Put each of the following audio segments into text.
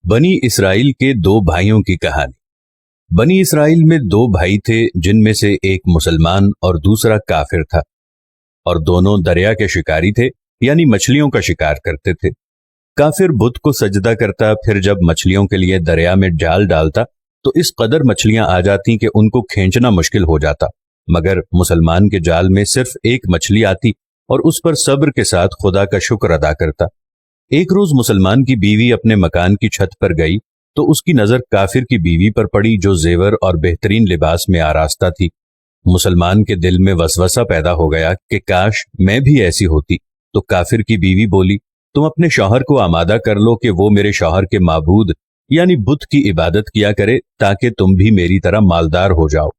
बनी इसराइल के दो भाइयों की कहानी। बनी इसराइल में दो भाई थे, जिनमें से एक मुसलमान और दूसरा काफिर था, और दोनों दरिया के शिकारी थे, यानी मछलियों का शिकार करते थे। काफिर बुत को सजदा करता, फिर जब मछलियों के लिए दरिया में जाल डालता तो इस कदर मछलियां आ जाती कि उनको खींचना मुश्किल हो जाता, मगर मुसलमान के जाल में सिर्फ एक मछली आती और उस पर सब्र के साथ खुदा का शुक्र अदा करता। एक रोज मुसलमान की बीवी अपने मकान की छत पर गई तो उसकी नजर काफिर की बीवी पर पड़ी, जो जेवर और बेहतरीन लिबास में आरास्ता थी। मुसलमान के दिल में वसवसा पैदा हो गया कि काश मैं भी ऐसी होती। तो काफिर की बीवी बोली, तुम अपने शौहर को आमादा कर लो कि वो मेरे शौहर के माबूद यानी बुत की इबादत किया करे, ताकि तुम भी मेरी तरह मालदार हो जाओ।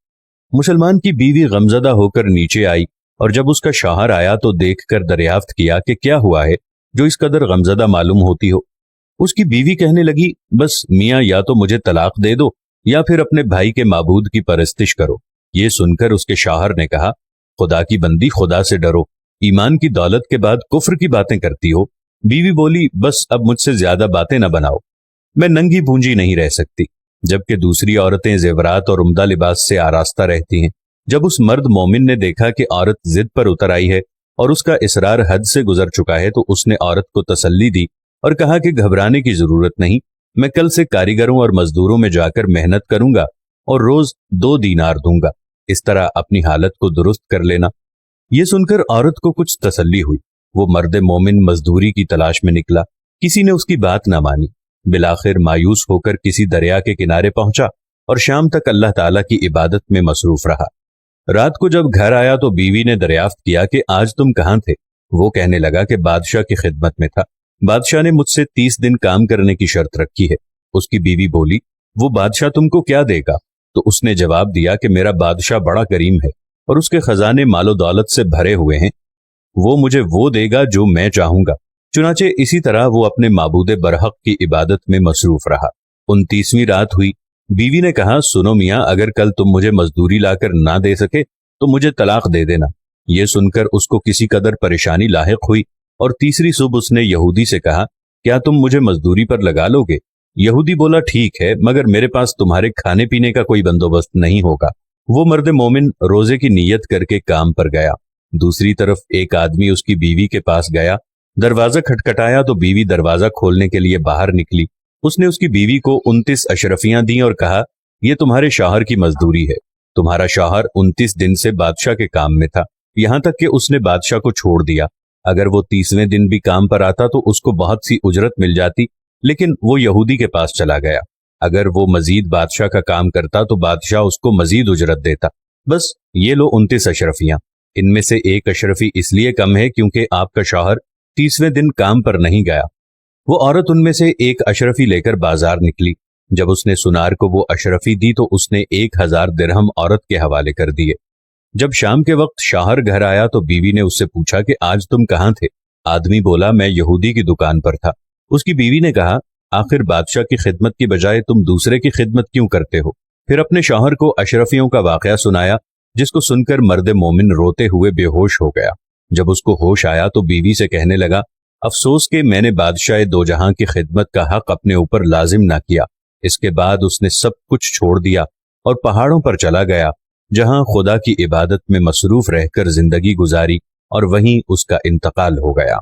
मुसलमान की बीवी गमजदा होकर नीचे आई, और जब उसका शौहर आया तो देखकर दरियाफ्त किया कि क्या हुआ है जो इस कदर गमजदा मालूम होती हो। उसकी बीवी कहने लगी, बस मियाँ, या तो मुझे तलाक दे दो या फिर अपने भाई के माबूद की परस्तिश करो। ये सुनकर उसके शौहर ने कहा, खुदा की बंदी, खुदा से डरो, ईमान की दौलत के बाद कुफ्र की बातें करती हो। बीवी बोली, बस अब मुझसे ज्यादा बातें न बनाओ, मैं नंगी पूंजी नहीं रह सकती, जबकि दूसरी औरतें जेवरात और उम्दा लिबास से आरास्ता रहती हैं। जब उस मर्द मोमिन ने देखा कि औरत जिद पर उतर आई है और उसका इसरार हद से गुजर चुका है, तो उसने औरत को तसल्ली दी और कहा कि घबराने की जरूरत नहीं, मैं कल से कारीगरों और मजदूरों में जाकर मेहनत करूंगा और रोज 2 दीनार दूंगा, इस तरह अपनी हालत को दुरुस्त कर लेना। ये सुनकर औरत को कुछ तसल्ली हुई। वो मर्द मोमिन मजदूरी की तलाश में निकला, किसी ने उसकी बात ना मानी। बिलाखिर मायूस होकर किसी दरिया के किनारे पहुंचा और शाम तक अल्लाह ताला की इबादत में मसरूफ रहा। रात को जब घर आया तो बीवी ने दरियाफ्त किया कि आज तुम कहाँ थे। वो कहने लगा कि बादशाह की खिदमत में था, बादशाह ने मुझसे 30 दिन काम करने की शर्त रखी है। उसकी बीवी बोली, वो बादशाह तुमको क्या देगा? तो उसने जवाब दिया कि मेरा बादशाह बड़ा करीम है और उसके खजाने मालो दौलत से भरे हुए हैं, वो मुझे वो देगा जो मैं चाहूंगा। चुनाचे इसी तरह वो अपने माबूदे बरहक की इबादत में मसरूफ रहा। 29वीं रात हुई। बीवी ने कहा, सुनो मियाँ, अगर कल तुम मुझे मजदूरी लाकर ना दे सके तो मुझे तलाक दे देना। यह सुनकर उसको किसी कदर परेशानी लाहिक हुई और तीसरी सुबह उसने यहूदी से कहा, क्या तुम मुझे मजदूरी पर लगा लोगे? यहूदी बोला, ठीक है, मगर मेरे पास तुम्हारे खाने पीने का कोई बंदोबस्त नहीं होगा। वो मर्द मोमिन रोजे की नीयत करके काम पर गया। दूसरी तरफ एक आदमी उसकी बीवी के पास गया, दरवाजा खटखटाया तो बीवी दरवाजा खोलने के लिए बाहर निकली। उसने उसकी बीवी को 29 अशरफियां दी और कहा, यह तुम्हारे शौहर की मजदूरी है। तुम्हारा शौहर 29 दिन से बादशाह के काम में था, यहां तक कि उसने बादशाह को छोड़ दिया। अगर वो 30वें दिन भी काम पर आता तो उसको बहुत सी उजरत मिल जाती, लेकिन वो यहूदी के पास चला गया। अगर वो मजीद बादशाह का काम करता तो बादशाह उसको मजीद उजरत देता। बस ये लो 29 अशरफियां। इनमें से एक अशरफी इसलिए कम है क्योंकि आपका शौहर 30वें दिन काम पर नहीं गया। वो औरत उनमें से एक अशरफी लेकर बाजार निकली। जब उसने सुनार को वो अशरफी दी तो उसने 1000 दिरहम औरत के हवाले कर दिए। जब शाम के वक्त शौहर घर आया तो बीवी ने उससे पूछा कि आज तुम कहाँ थे? आदमी बोला, मैं यहूदी की दुकान पर था। उसकी बीवी ने कहा, आखिर बादशाह की खिदमत की बजाय तुम दूसरे की खिदमत क्यों करते हो? फिर अपने शौहर को अशरफियों का वाकया सुनाया, जिसको सुनकर मर्द मोमिन रोते हुए बेहोश हो गया। जब उसको होश आया तो बीवी से कहने लगा, अफसोस कि मैंने बादशाह दो जहां की खिदमत का हक अपने ऊपर लाजिम ना किया। इसके बाद उसने सब कुछ छोड़ दिया और पहाड़ों पर चला गया, जहां खुदा की इबादत में मसरूफ रहकर जिंदगी गुजारी और वहीं उसका इंतकाल हो गया।